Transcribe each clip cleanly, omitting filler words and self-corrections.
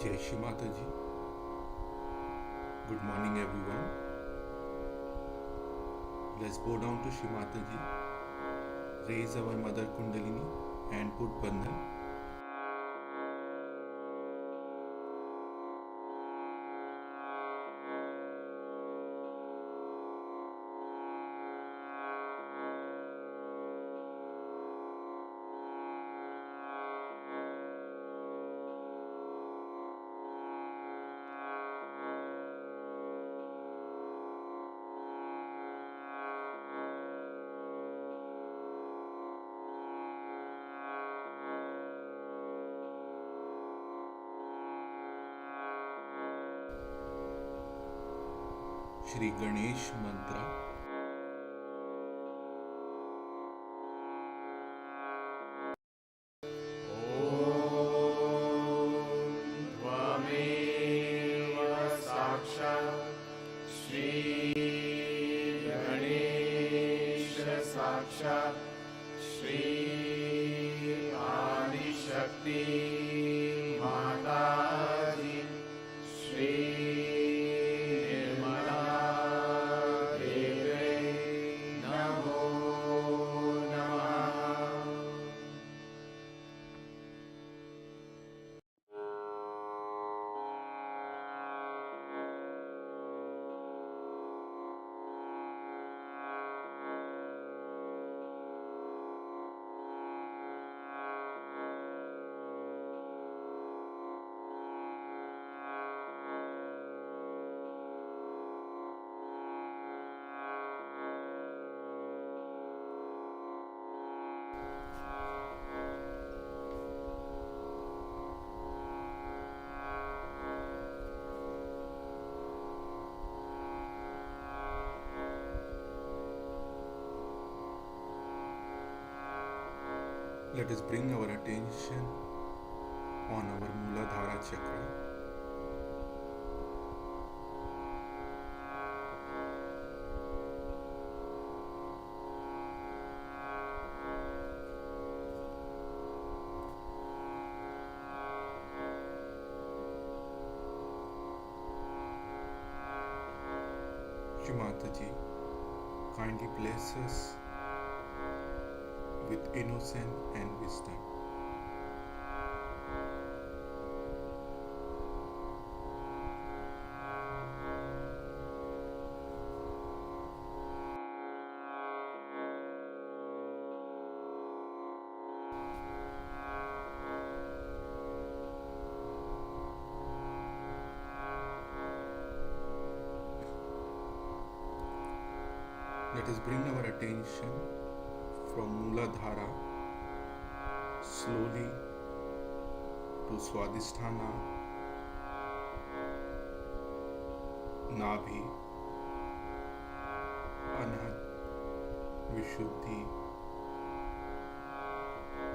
Jai Shri Mataji. Good morning, everyone. Let's bow down to Shri Mataji, raise our Mother Kundalini, and put Bandhan. Shri Ganesh Mantra. साक्षात् श्री आदिशक्ति माता जी श्री निर्मला देवी नमो नमः। Let us bring our attention on our Muladhara chakra. Shri Mataji kindly bless us with innocence and wisdom. Let us bring our attention from Muladhara slowly to Swadhisthana, Nabhi, Anhat, Vishuddhi,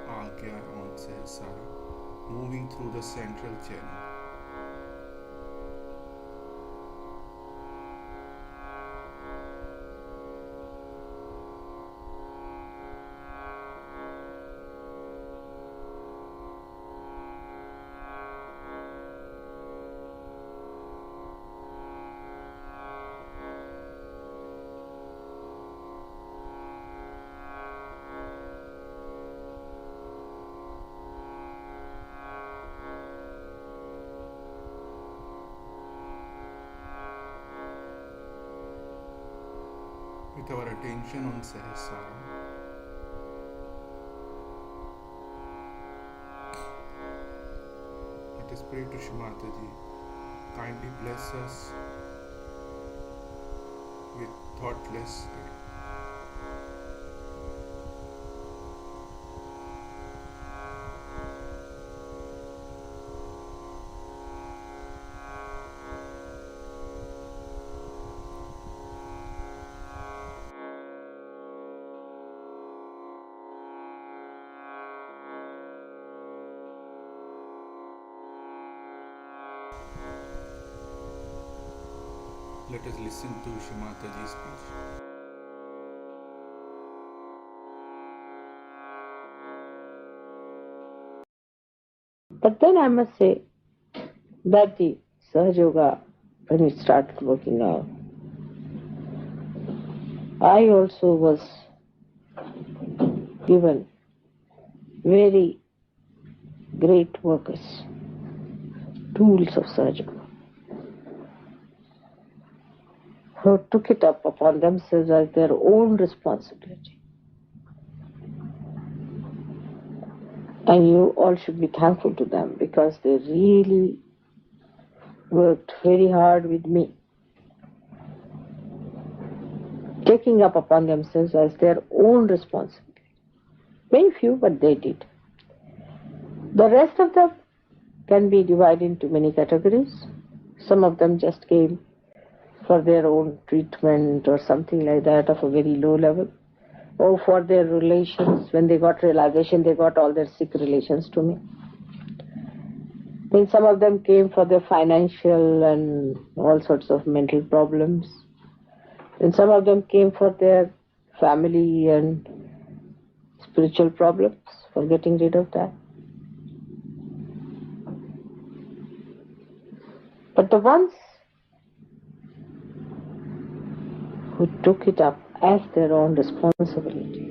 Agya on Sahasrara, moving through the central channel. With our attention on Sahasrara, pray to Shri Mataji, kindly bless us with thoughtless day. Let us listen to Shri Mataji's speech. But then I must say that the Sahaja Yoga, when it started working out, I also was given very great workers, tools of Sahaja Yoga, who took it up upon themselves as their own responsibility. And you all should be thankful to them because they really worked very hard with me, taking up upon themselves as their own responsibility. Very few, but they did. The rest of them can be divided into many categories. Some of them just came for their own treatment or something like that of a very low level, or for their relations. When they got realization, they got all their sick relations to me. Then some of them came for their financial and all sorts of mental problems. Then some of them came for their family and spiritual problems, for getting rid of that. But the ones who took it up as their own responsibility,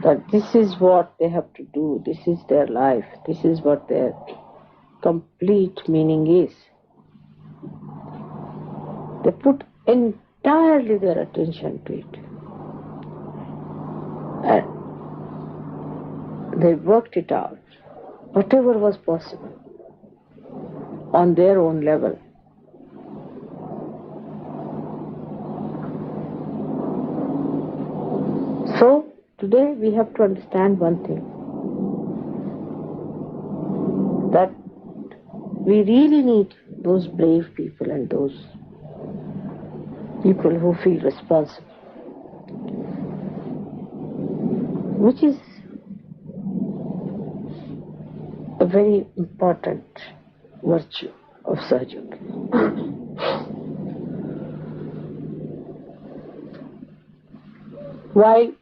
that this is what they have to do, this is their life, this is what their complete meaning is. They put entirely their attention to it. And they worked it out, whatever was possible, on their own level. So, today we have to understand one thing, that we really need those brave people and those people who feel responsible, which is a very important virtue of Sahaja Yoga. While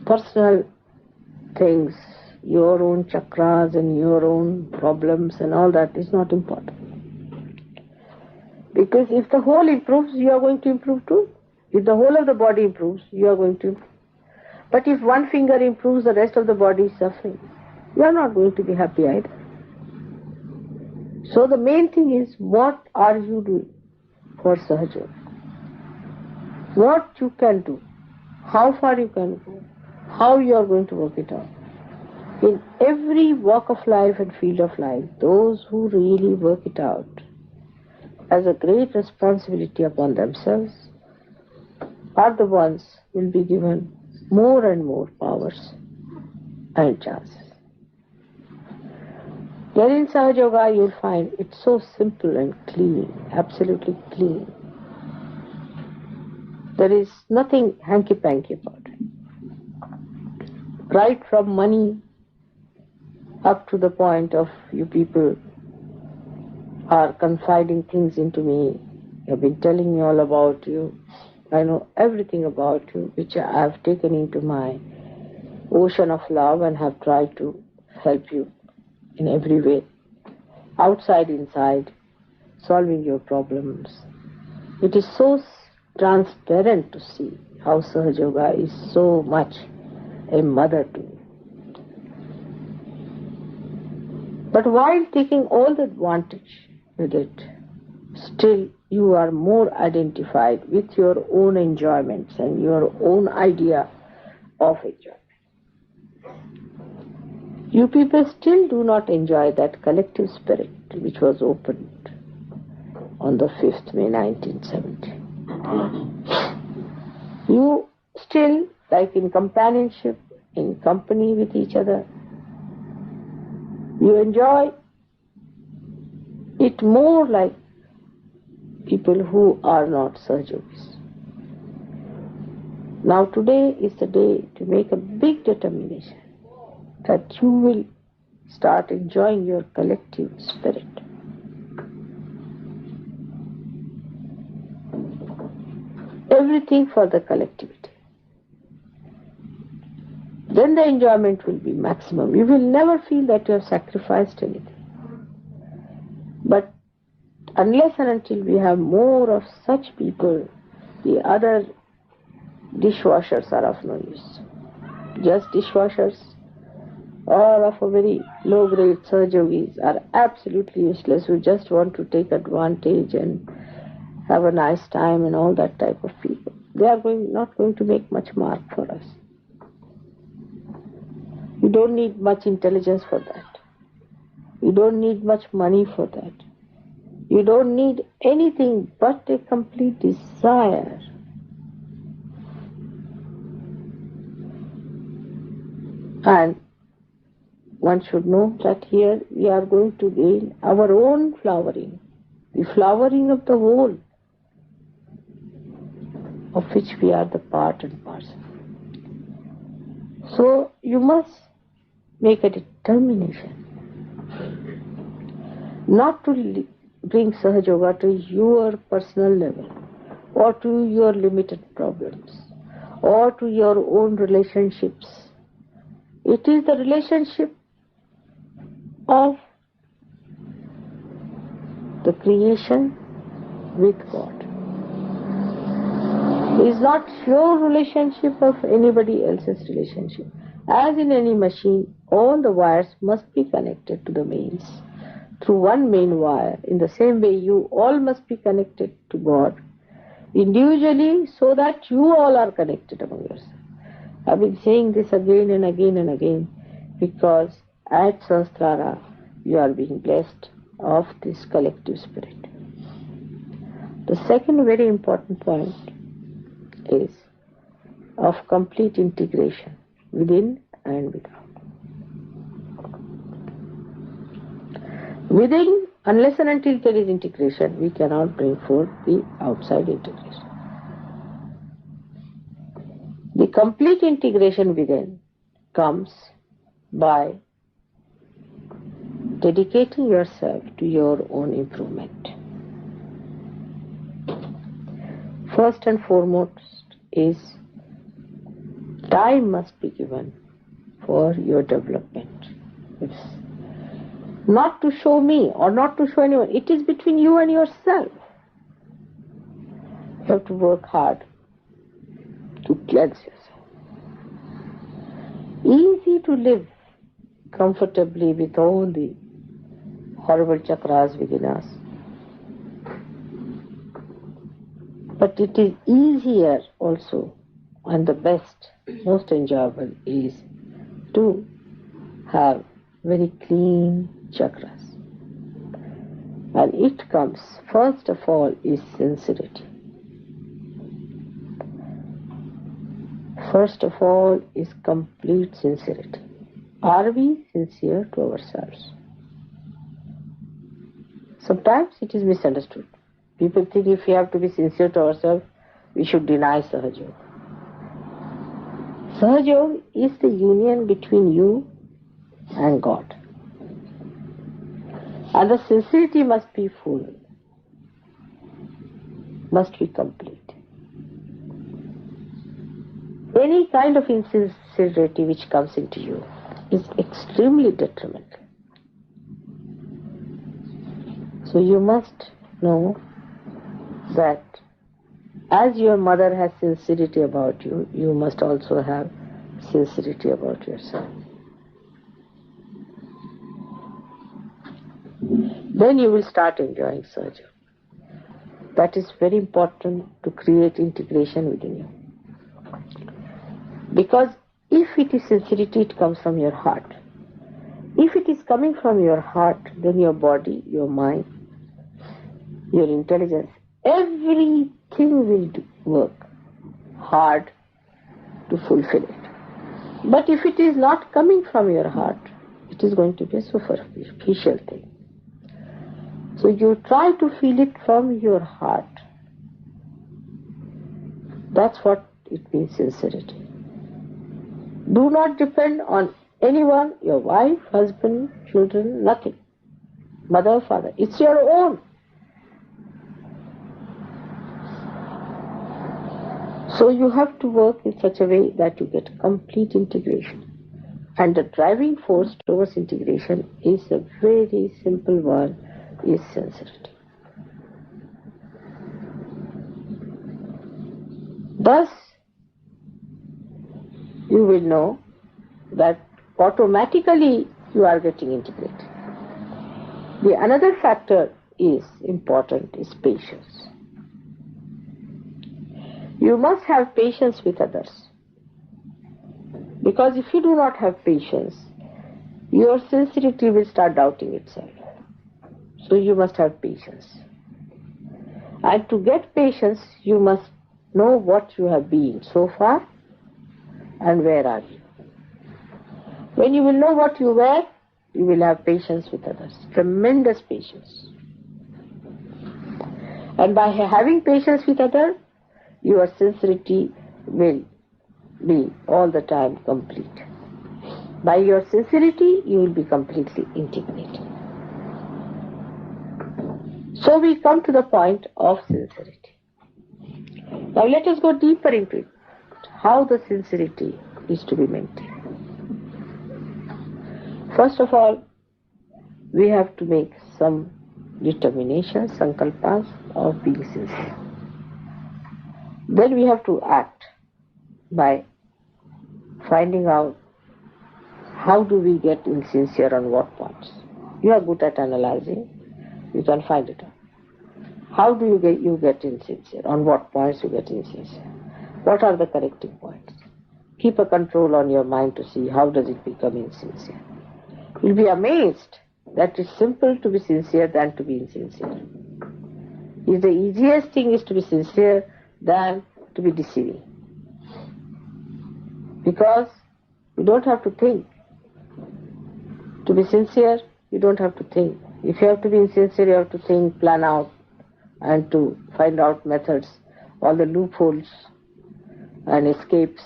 personal things, your own chakras and your own problems and all that is not important. Because if the whole improves, you are going to improve too. If the whole of the body improves, you are going to improve. But if one finger improves, the rest of the body is suffering. You are not going to be happy either. So the main thing is, what are you doing for Sahaja Yoga? What you can do, how far you can go, how you are going to work it out. In every walk of life and field of life, those who really work it out as a great responsibility upon themselves are the ones who will be given more and more powers and chances. There in Sahaja Yoga you will find it's so simple and clean, absolutely clean. There is nothing hanky-panky about it. Right from money up to the point of you people are confiding things into me. I've been telling me all about you. I know everything about you, which I have taken into my ocean of love and have tried to help you in every way, outside, inside, solving your problems. It is so transparent to see how Sahaja Yoga is so much a mother to me. But while taking all the advantage with it, still you are more identified with your own enjoyments and your own idea of enjoyment. You people still do not enjoy that collective spirit which was opened on the 5th May 1970. You still, like in companionship, in company with each other, you enjoy it more like people who are not Sahajogis. Now today is the day to make a big determination that you will start enjoying your collective spirit. Everything for the collectivity. Then the enjoyment will be maximum. You will never feel that you have sacrificed anything. But unless and until we have more of such people, the other dishwashers are of no use. Just dishwashers or of a very low-grade Sahajogis are absolutely useless, who just want to take advantage and have a nice time and all that type of people. They are not going to make much mark for us. You don't need much intelligence for that. You don't need much money for that. You don't need anything but a complete desire. And one should know that here we are going to gain our own flowering, the flowering of the whole, of which we are the part and parcel. So you must make a determination not to bring Sahajoga to your personal level or to your limited problems or to your own relationships. It is the relationship of the creation with God. It is not your relationship of anybody else's relationship. As in any machine, all the wires must be connected to the mains through one main wire. In the same way, you all must be connected to God individually, so that you all are connected among yourselves. I've been saying this again and again and again, because at Sahasrara you are being blessed of this collective spirit. The second very important point is of complete integration within and without. Within, unless and until there is integration, we cannot bring forth the outside integration. The complete integration within comes by dedicating yourself to your own improvement. First and foremost is time must be given for your development. It's not to show me or not to show anyone. It is between you and yourself. You have to work hard to cleanse yourself. Easy to live comfortably with all the horrible chakras within us. But it is easier also, and the best, most enjoyable is to have very clean chakras. And it comes, first of all, is sincerity. First of all is complete sincerity. Are we sincere to ourselves? Sometimes it is misunderstood. People think if we have to be sincere to ourselves, we should deny Sahajog. Sahajog is the union between you and God. And the sincerity must be full, must be complete. Any kind of insincerity which comes into you is extremely detrimental. So you must know that as your mother has sincerity about you, you must also have sincerity about yourself. Then you will start enjoying Sahajog. That is very important to create integration within you. Because if it is sincerity, it comes from your heart. If it is coming from your heart, then your body, your mind, your intelligence, everything will work hard to fulfill it. But if it is not coming from your heart, it is going to be a superficial thing. So you try to feel it from your heart. That's what it means, sincerity. Do not depend on anyone, your wife, husband, children, nothing. Mother, father. It's your own. So you have to work in such a way that you get complete integration. And the driving force towards integration is a very simple one, is sincerity. Thus, you will know that automatically you are getting integrated. The another factor is important, is patience. You must have patience with others. Because if you do not have patience, your sincerity will start doubting itself. So you must have patience. And to get patience, you must know what you have been so far and where are you. When you will know what you were, you will have patience with others. Tremendous patience. And by having patience with others, your sincerity will be all the time complete. By your sincerity, you will be completely integrated. So we come to the point of sincerity. Now let us go deeper into it. How the sincerity is to be maintained. First of all, we have to make some determination, sankalpas of being sincere. Then we have to act by finding out how do we get insincere on what points. You are good at analyzing, you can find it out. How do you get insincere? On what points you get insincere? What are the corrective points? Keep a control on your mind to see how does it become insincere. You'll be amazed that it's simple to be sincere than to be insincere. If the easiest thing is to be sincere than to be deceiving. Because you don't have to think. To be sincere, you don't have to think. If you have to be insincere, you have to think, plan out, and to find out methods, all the loopholes and escapes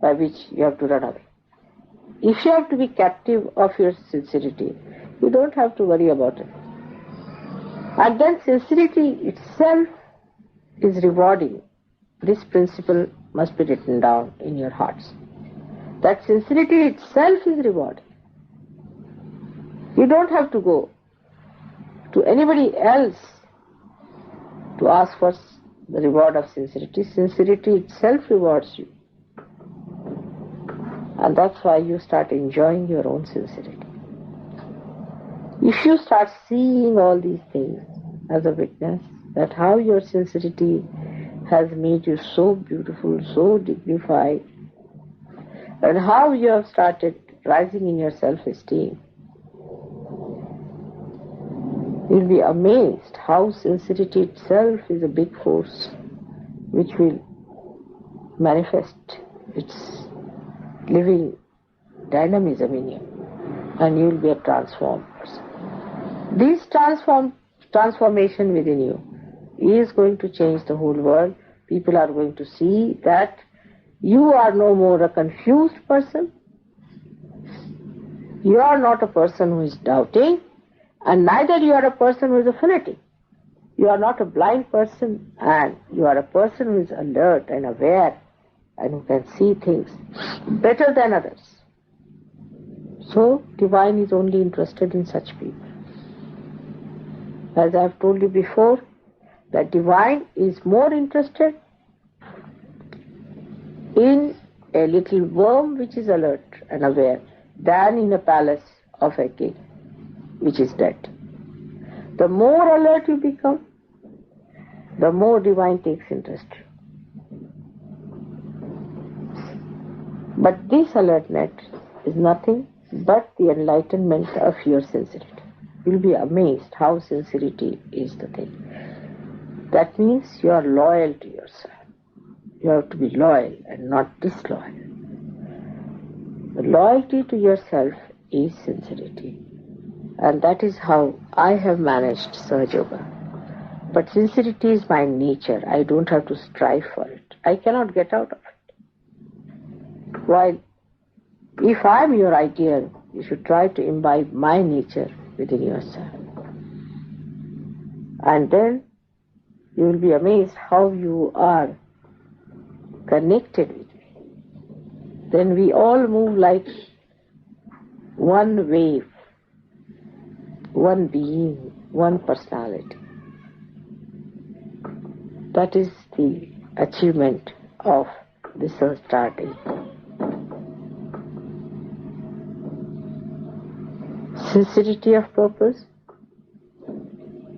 by which you have to run away. If you have to be captive of your sincerity, you don't have to worry about it. And then sincerity itself is rewarding. This principle must be written down in your hearts. That sincerity itself is rewarding. You don't have to go to anybody else to ask for the reward of sincerity. Sincerity itself rewards you. And that's why you start enjoying your own sincerity. If you start seeing all these things as a witness, that how your sincerity has made you so beautiful, so dignified, and how you have started rising in your self-esteem, you'll be amazed how sincerity itself is a big force which will manifest its living dynamism in you, and you will be a transformed person. This transformation within you is going to change the whole world. People are going to see that you are no more a confused person. You are not a person who is doubting, and neither you are a person who is a fanatic. You are not a blind person, and you are a person who is alert and aware and who can see things better than others. So, Divine is only interested in such people. As I have told you before, that Divine is more interested in a little worm which is alert and aware than in a palace of a king which is dead. The more alert you become, the more Divine takes interest. But this alertness is nothing but the enlightenment of your sincerity. You'll be amazed how sincerity is the thing. That means you are loyal to yourself. You have to be loyal and not disloyal. The loyalty to yourself is sincerity. And that is how I have managed Sahaja Yoga. But sincerity is my nature. I don't have to strive for it. I cannot get out of it. While if I am your ideal, you should try to imbibe my nature within yourself. And then you will be amazed how you are connected with me. Then we all move like one wave, one being, one personality. That is the achievement of this Sahasrara Day. Sincerity of purpose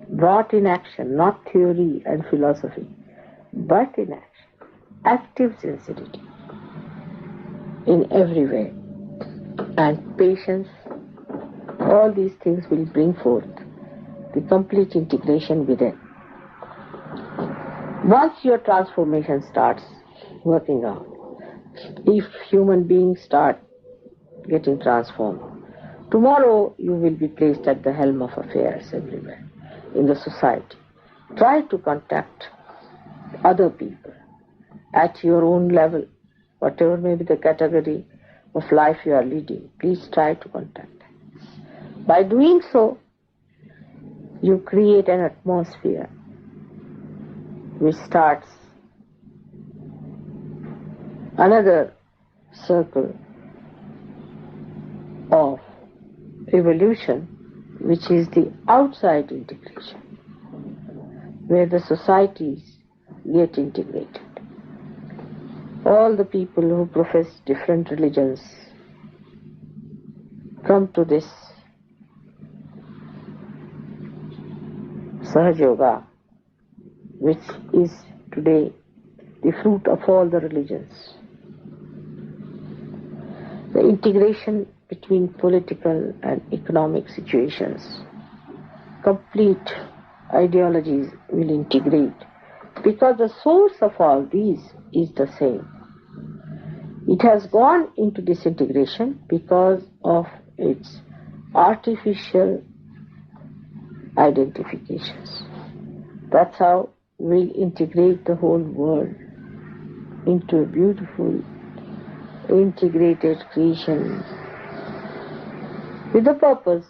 brought in action, not theory and philosophy, but in action. Active sincerity in every way. And patience, all these things will bring forth the complete integration within. Once your transformation starts working out, if human beings start getting transformed, tomorrow you will be placed at the helm of affairs everywhere in the society. Try to contact other people at your own level, whatever may be the category of life you are leading. Please try to contact them. By doing so, you create an atmosphere which starts another circle of evolution, which is the outside integration, where the societies get integrated. All the people who profess different religions come to this Sahaja Yoga, which is today the fruit of all the religions. The integration between political and economic situations, complete ideologies will integrate, because the source of all these is the same. It has gone into disintegration because of its artificial identifications. That's how we integrate the whole world into a beautiful, integrated creation with the purpose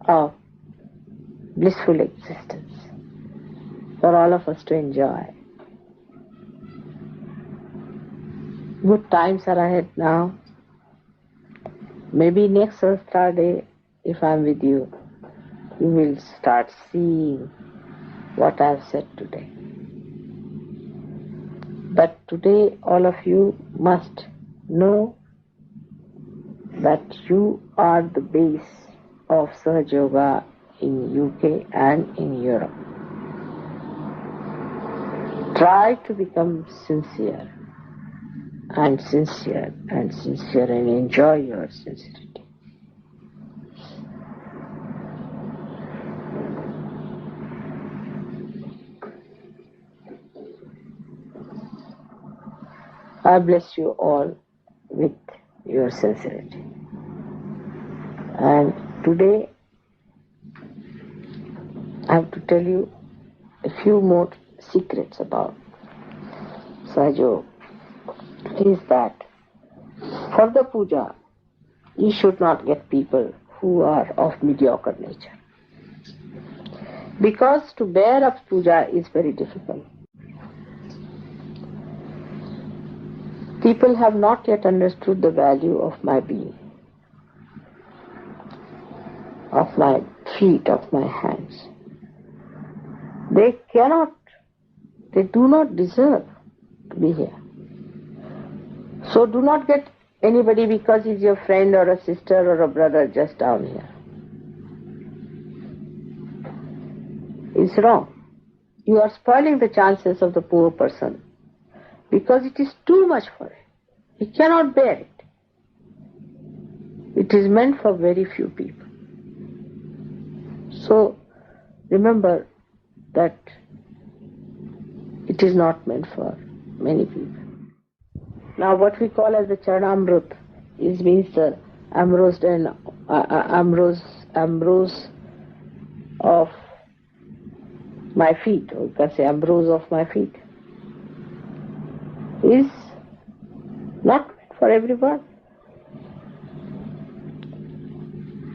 of blissful existence for all of us to enjoy. Good times are ahead now. Maybe next Sahasrara Day, if I'm with you, you will start seeing what I've said today. But today all of you must know that you are the base of Sahaja Yoga in UK and in Europe. Try to become sincere and sincere and sincere and enjoy your sincerity. I bless you all with your sincerity. And today I have to tell you a few more secrets about Sahaja Yoga. Is that for the puja, you should not get people who are of mediocre nature. Because to bear up puja is very difficult. People have not yet understood the value of my being, of my feet, of my hands. They do not deserve to be here. So do not get anybody because he's your friend or a sister or a brother just down here. It's wrong. You are spoiling the chances of the poor person because it is too much for him. He cannot bear it. It is meant for very few people. So remember that it is not meant for many people. Now what we call as the Charanamrut means the ambrose of my feet, or you can say ambrose of my feet, is not meant for everyone.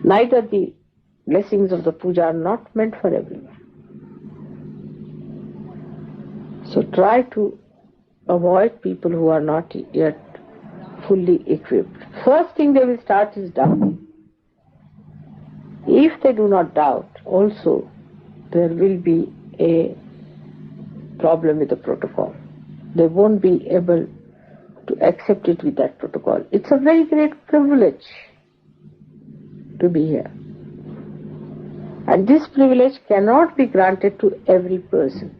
Neither the blessings of the puja are not meant for everyone. So try to avoid people who are not yet fully equipped. First thing they will start is doubting. If they do not doubt, also there will be a problem with the protocol. They won't be able to accept it with that protocol. It's a very great privilege to be here. And this privilege cannot be granted to every person.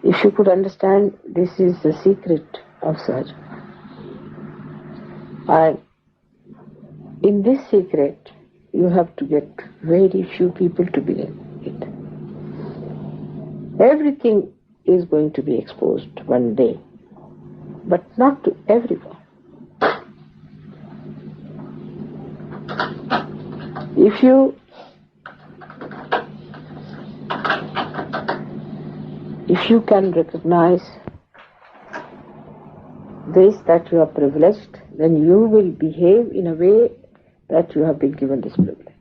If you could understand, this is the secret of Sahaja. And in this secret, you have to get very few people to believe it. Everything is going to be exposed one day, but not to everyone. If you can recognize this, that you are privileged, then you will behave in a way that you have been given this privilege.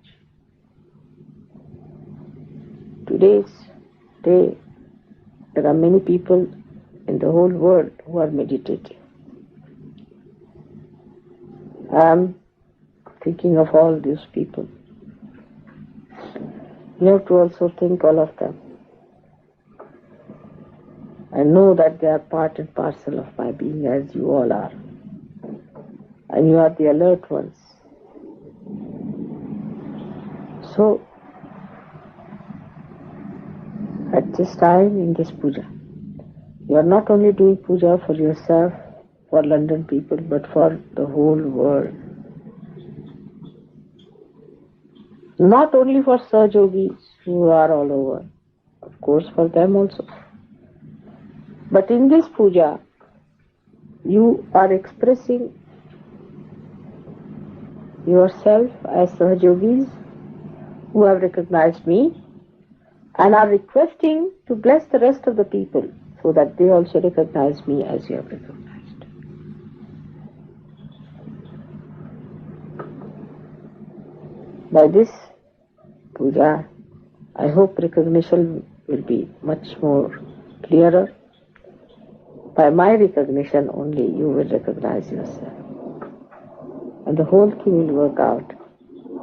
Today's day, there are many people in the whole world who are meditating. I am thinking of all these people. You have to also think all of them. I know that they are part and parcel of my being, as you all are. And you are the alert ones. So, at this time in this puja, you are not only doing puja for yourself, for London people, but for the whole world. Not only for Sahajogis who are all over, of course for them also. But in this puja, you are expressing yourself as Sahajogis who have recognized me and are requesting to bless the rest of the people so that they also recognize me as you have recognized. By this puja, I hope recognition will be much more clearer. By my recognition only you will recognize yourself. And the whole thing will work out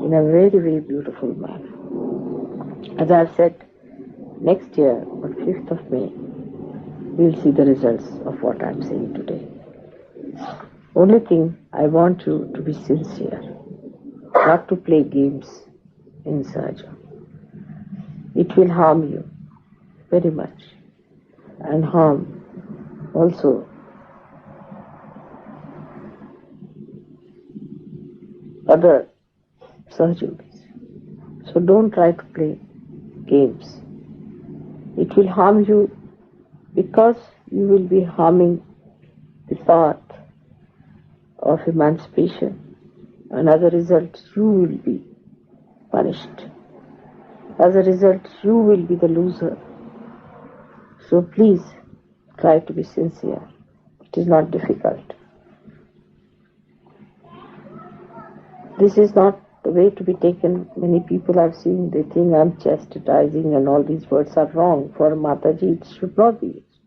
in a very, very beautiful manner. As I have said, next year, on 5th of May, we will see the results of what I am saying today. Only thing, I want you to be sincere, not to play games in Sahaja. It will harm you very much and harm also other Sahajogis. So don't try to play games. It will harm you because you will be harming the path of emancipation, and as a result you will be punished. As a result you will be the loser. So please try to be sincere. It is not difficult. This is not the way to be taken. Many people I've seen, they think I'm chastising and all these words are wrong. For Mataji, it should not be used.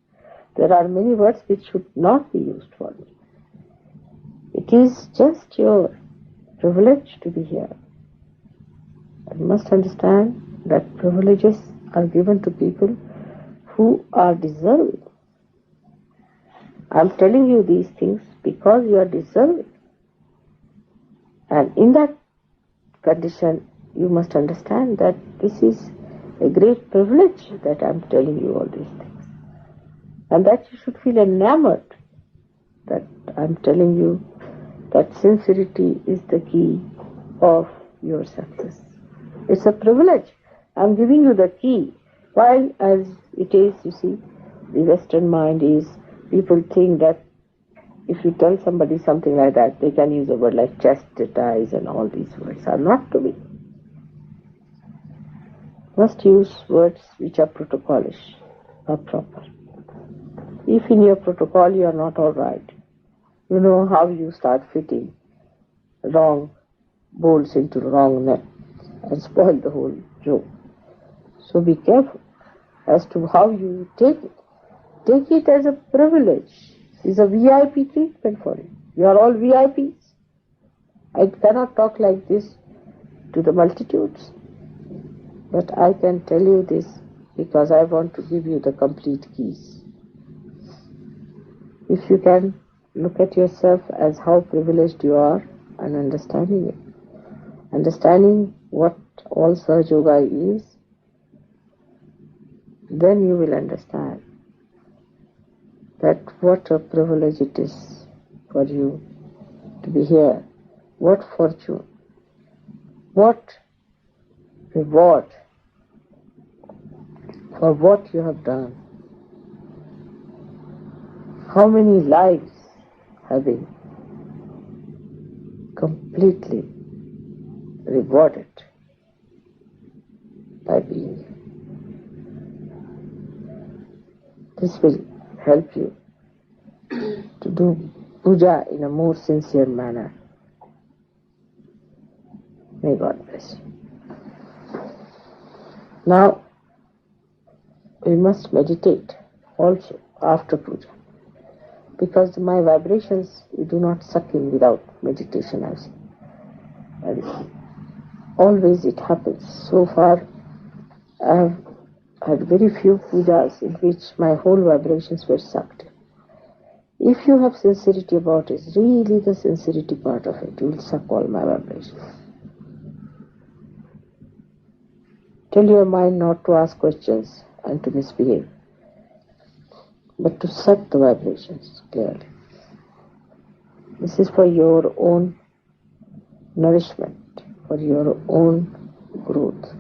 There are many words which should not be used for me. It is just your privilege to be here. You must understand that privileges are given to people who are deserving. I'm telling you these things because you are deserving. And in that condition, you must understand that this is a great privilege that I'm telling you all these things. and that you should feel enamored that I'm telling you that sincerity is the key of your success. It's a privilege. I'm giving you the key. While as it is, you see, the Western mind is, people think that if you tell somebody something like that, they can use a word like chastise and all these words are not to be. Must use words which are protocolish, are proper. If in your protocol you are not all right, you know how you start fitting wrong bolts into wrong nut and spoil the whole joke. So be careful as to how you take it. Take it as a privilege. It's a VIP treatment for you. You are all VIPs. I cannot talk like this to the multitudes, but I can tell you this because I want to give you the complete keys. If you can look at yourself as how privileged you are and understanding it, understanding what all Sahaja Yoga is, then you will understand that what a privilege it is for you to be here, what fortune, what reward for what you have done, how many lives have been completely rewarded by being here. This will help you to do puja in a more sincere manner. May God bless you. Now, we must meditate also after puja, because my vibrations you do not suck in without meditation. Always it happens. So far, I have had very few pujas in which my whole vibrations were sucked. If you have sincerity about it, really the sincerity part of it, you will suck all my vibrations. Tell your mind not to ask questions and to misbehave, but to suck the vibrations clearly. This is for your own nourishment, for your own growth,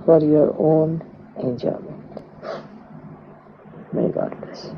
for your own enjoyment. May God bless you.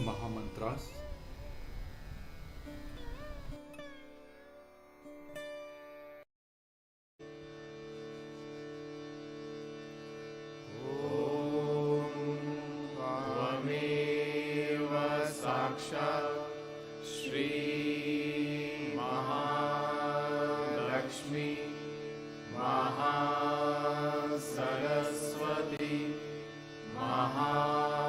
Mahamantras. त्वमेव साक्षात् श्री महालक्ष्मी महासरस्वती महाकाली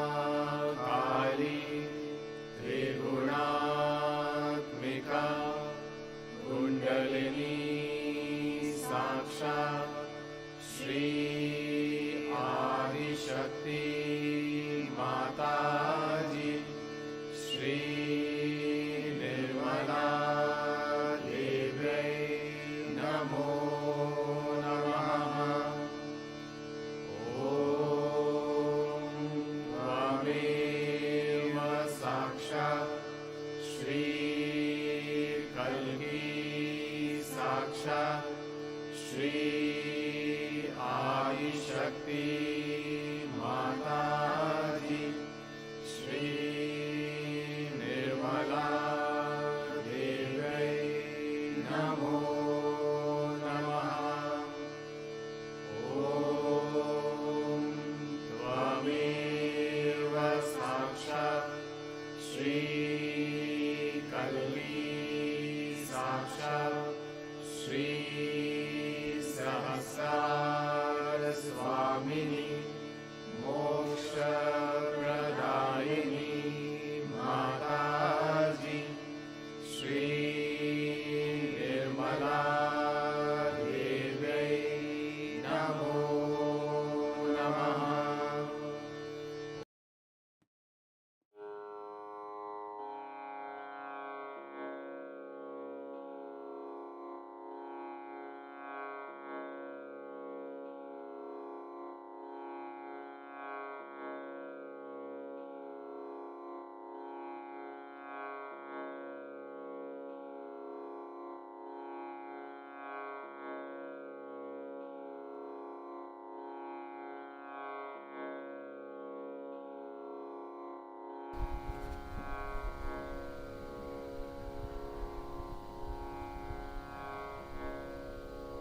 त्रिगुणात्मिका कुण्डलिनी साक्षात् श्री आदिशक्ति माताजी श्री निर्मला देव्यै नमो नमः। ॐ त्वमेव साक्षात् श्री कल्की साक्षात् श्री आदिशक्ति माताजी श्री निर्मला देव्यै नमो नमः। ॐ त्वमेव साक्षात् श्री कल्की साक्षात् श्री सहस्रार स्वामिनी मोक्षप्रदायिनी माताजी श्री निर्मला देव्यै नमो नमः।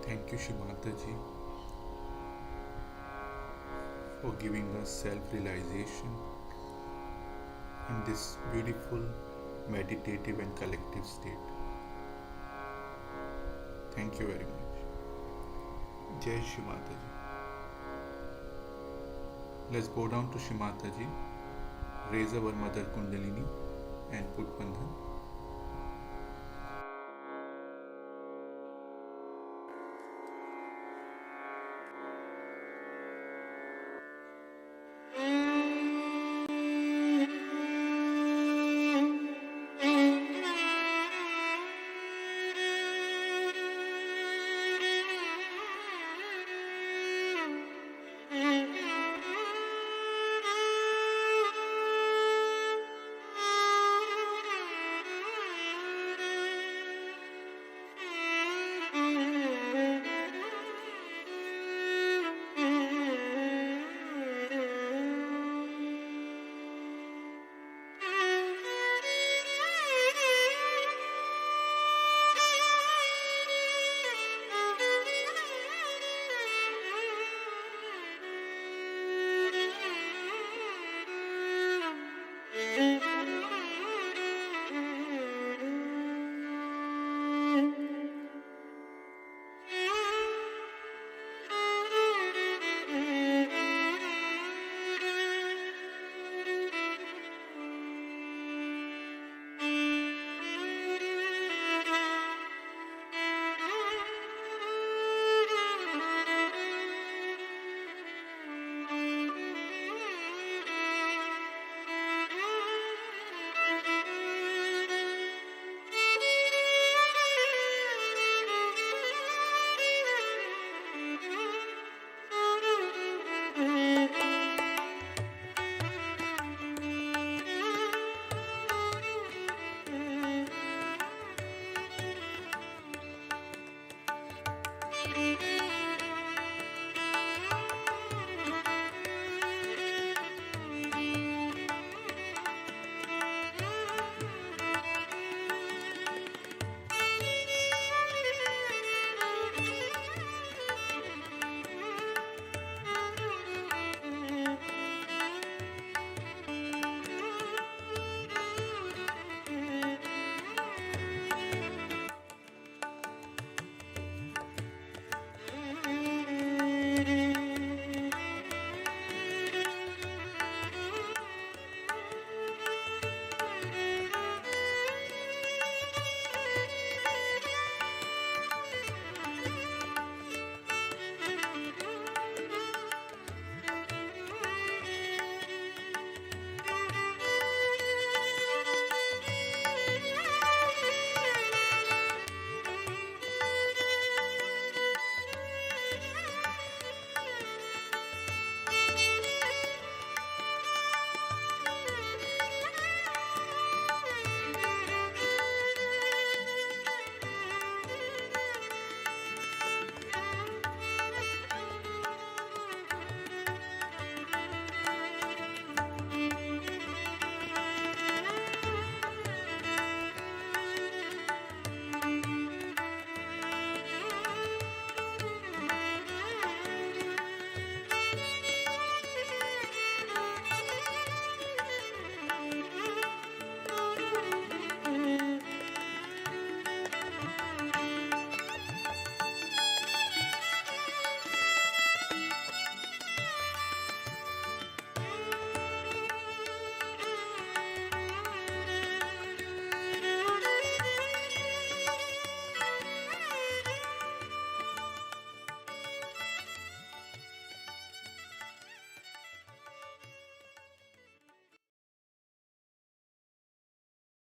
Thank you, Shri Mataji, for giving us self-realization in this beautiful, meditative and collective state. Thank you very much. Jai Shri Mataji. Let's bow down to Shri Mataji, raise our Mother Kundalini and put Bandhan.